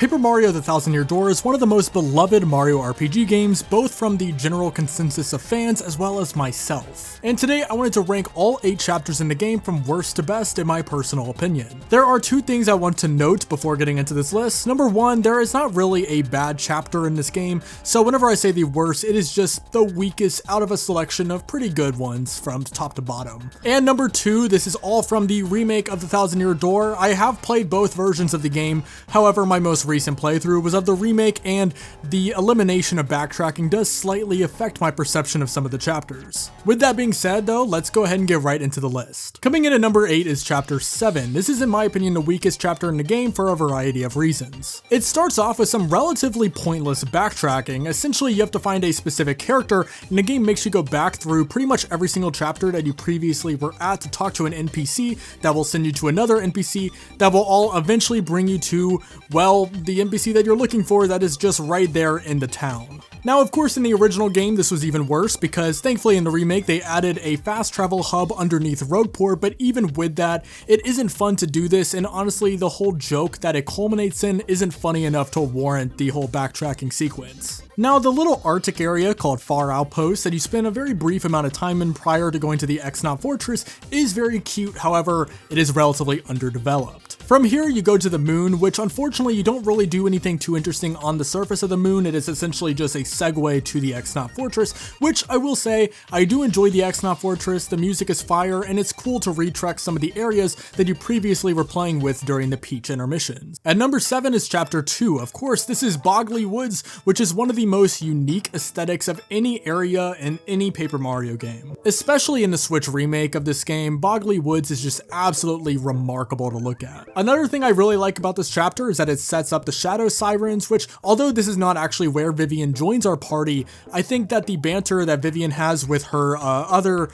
Paper Mario: The Thousand Year Door is one of the most beloved Mario RPG games, both from the general consensus of fans as well as myself. And today I wanted to rank all 8 chapters in the game from worst to best in my personal opinion. There are 2 things I want to note before getting into this list. Number 1, there is not really a bad chapter in this game, so whenever I say the worst, it is just the weakest out of a selection of pretty good ones from top to bottom. And number 2, this is all from the remake of The Thousand Year Door. I have played both versions of the game, however my most recent playthrough was of the remake, and the elimination of backtracking does slightly affect my perception of some of the chapters. With that being said though, let's go ahead and get right into the list. Coming in at number 8 is chapter 7. This is in my opinion the weakest chapter in the game for a variety of reasons. It starts off with some relatively pointless backtracking. Essentially you have to find a specific character, and the game makes you go back through pretty much every single chapter that you previously were at to talk to an NPC that will send you to another NPC that will all eventually bring you to, well, the NPC that you're looking for that is just right there in the town. Now, of course, in the original game, this was even worse because thankfully in the remake, they added a fast travel hub underneath Rogueport, but even with that, it isn't fun to do this, and honestly, the whole joke that it culminates in isn't funny enough to warrant the whole backtracking sequence. Now, the little Arctic area called Far Outpost that you spend a very brief amount of time in prior to going to the Exnot Fortress is very cute, however, it is relatively underdeveloped. From here, you go to the moon, which unfortunately you don't really do anything too interesting on the surface of the moon. It is essentially just a segue to the Exnot Fortress, which I will say, I do enjoy the Exnot Fortress, the music is fire, and it's cool to retrek some of the areas that you previously were playing with during the Peach intermissions. At number 7 is chapter 2. Of course, this is Boggly Woods, which is one of the most unique aesthetics of any area in any Paper Mario game. Especially in the Switch remake of this game, Boggly Woods is just absolutely remarkable to look at. Another thing I really like about this chapter is that it sets up the Shadow Sirens, which, although this is not actually where Vivian joins our party, I think that the banter that Vivian has with her other,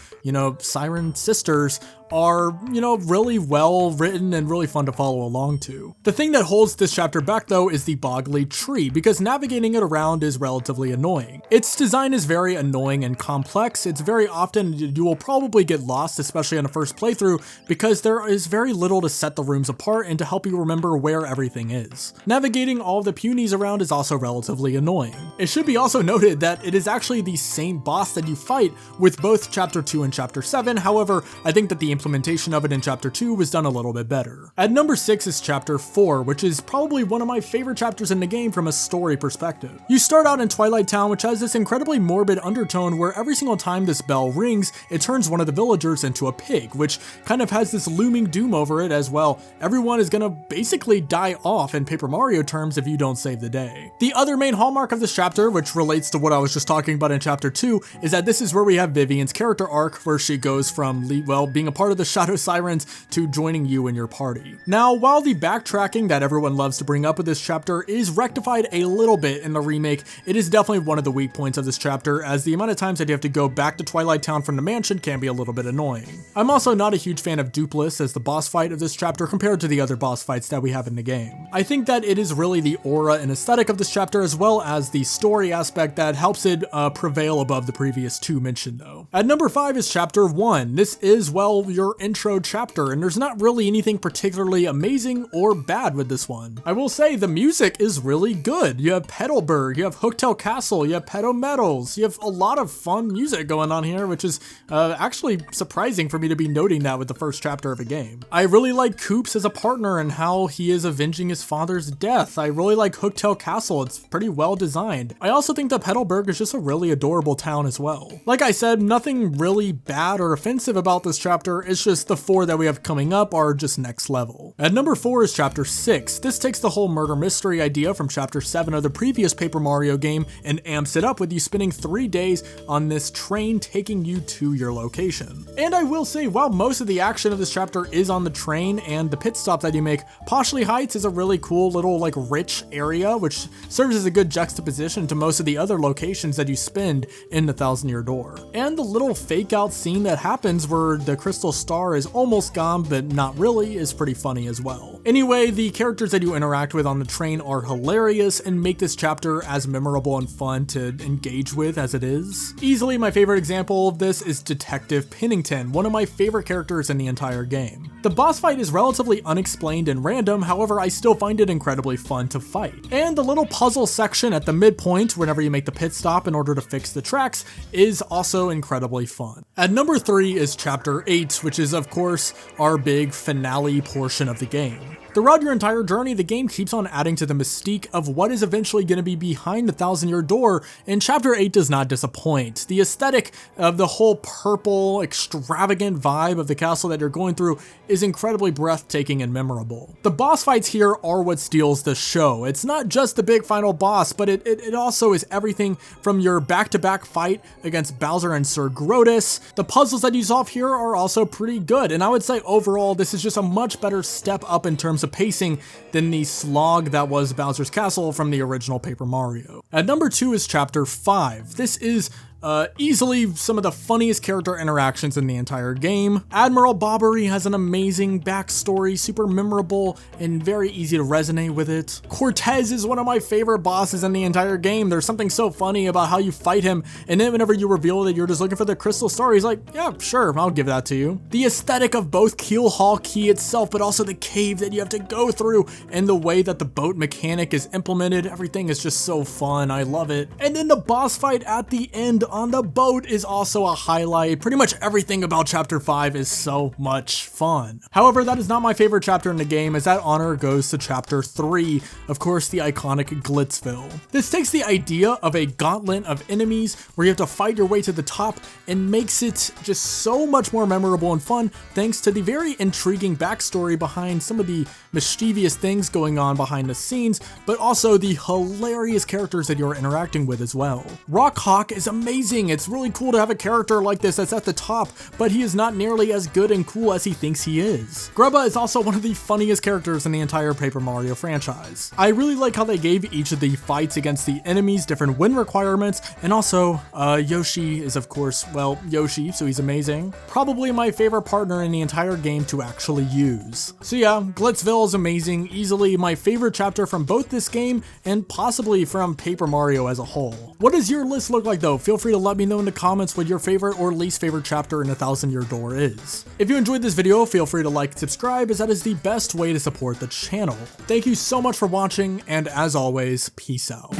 siren sisters are, really well written and really fun to follow along to. The thing that holds this chapter back though is the Boggly Tree, because navigating it around is relatively annoying. Its design is very annoying and complex. It's very often you will probably get lost, especially on a first playthrough, because there is very little to set the rooms apart and to help you remember where everything is. Navigating all of the punies around is also relatively annoying. It should be also noted that it is actually the same boss that you fight with both chapter 2 and chapter 7, however, I think that the implementation of it in chapter 2 was done a little bit better. At number 6 is chapter 4, which is probably one of my favorite chapters in the game from a story perspective. You start out in Twilight Town, which has this incredibly morbid undertone where every single time this bell rings, it turns one of the villagers into a pig, which kind of has this looming doom over it as well. Everyone is gonna basically die off in Paper Mario terms if you don't save the day. The other main hallmark of this chapter, which relates to what I was just talking about in chapter 2, is that this is where we have Vivian's character arc, where she goes from, being a part of the Shadow Sirens to joining you in your party. Now, while the backtracking that everyone loves to bring up with this chapter is rectified a little bit in the remake, it is definitely one of the weak points of this chapter, as the amount of times that you have to go back to Twilight Town from the mansion can be a little bit annoying. I'm also not a huge fan of Dupless as the boss fight of this chapter compared to the other boss fights that we have in the game. I think that it is really the aura and aesthetic of this chapter as well as the story aspect that helps it prevail above the previous 2 mentioned though. At number 5 is chapter 1. This is, your intro chapter, and there's not really anything particularly amazing or bad with this one. I will say the music is really good. You have Petalburg, you have Hooktail Castle, you have Pedo Metals, you have a lot of fun music going on here, which is actually surprising for me to be noting that with the first chapter of a game. I really like Koops as a partner and how he is avenging his father's death. I really like Hooktail Castle, it's pretty well designed. I also think that Petalburg is just a really adorable town as well. Like I said, nothing really bad or offensive about this chapter, it's just the 4 that we have coming up are just next level. At number 4 is chapter 6. This takes the whole murder mystery idea from chapter 7 of the previous Paper Mario game and amps it up with you spending 3 days on this train taking you to your location. And I will say, while most of the action of this chapter is on the train and the pit stop that you make, Poshley Heights is a really cool little rich area which serves as a good juxtaposition to most of the other locations that you spend in the Thousand Year Door. And the little fake out scene that happens where the crystal star is almost gone but not really is pretty funny as well. well. Anyway, the characters that you interact with on the train are hilarious and make this chapter as memorable and fun to engage with as it is. Easily my favorite example of this is Detective Pennington, one of my favorite characters in the entire game. The boss fight is relatively unexplained and random, however I still find it incredibly fun to fight. And the little puzzle section at the midpoint, whenever you make the pit stop in order to fix the tracks, is also incredibly fun. At number 3 is Chapter 8, which is of course our big finale portion of the game. Throughout your entire journey, the game keeps on adding to the mystique of what is eventually going to be behind the 1,000-year door, and Chapter 8 does not disappoint. The aesthetic of the whole purple, extravagant vibe of the castle that you're going through is incredibly breathtaking and memorable. The boss fights here are what steals the show. It's not just the big final boss, but it also is everything from your back-to-back fight against Bowser and Sir Grotus. The puzzles that you solve here are also pretty good, and I would say overall this is just a much better step up in terms of pacing than the slog that was Bowser's Castle from the original Paper Mario. At number 2 is Chapter 5. This is easily some of the funniest character interactions in the entire game. Admiral Bobbery has an amazing backstory, super memorable and very easy to resonate with it. Cortez is one of my favorite bosses in the entire game. There's something so funny about how you fight him, and then whenever you reveal that you're just looking for the crystal star, he's like, yeah, sure, I'll give that to you. The aesthetic of both Keel Hall Key itself, but also the cave that you have to go through, and the way that the boat mechanic is implemented, everything is just so fun. I love it. And then the boss fight at the end on the boat is also a highlight. Pretty much everything about Chapter 5 is so much fun. However, that is not my favorite chapter in the game, as that honor goes to Chapter 3, of course the iconic Glitzville. This takes the idea of a gauntlet of enemies where you have to fight your way to the top and makes it just so much more memorable and fun thanks to the very intriguing backstory behind some of the mischievous things going on behind the scenes, but also the hilarious characters that you're interacting with as well. Rock Hawk is amazing. It's really cool to have a character like this that's at the top, but he is not nearly as good and cool as he thinks he is. Grubba is also one of the funniest characters in the entire Paper Mario franchise. I really like how they gave each of the fights against the enemies different win requirements, and also Yoshi is of course, well, Yoshi, so he's amazing. Probably my favorite partner in the entire game to actually use. So yeah, Glitzville is amazing, easily my favorite chapter from both this game and possibly from Paper Mario as a whole. What does your list look like though? Feel free to let me know in the comments what your favorite or least favorite chapter in the 1,000-Year Door is. If you enjoyed this video, feel free to like and subscribe, as that is the best way to support the channel. Thank you so much for watching, and as always, peace out.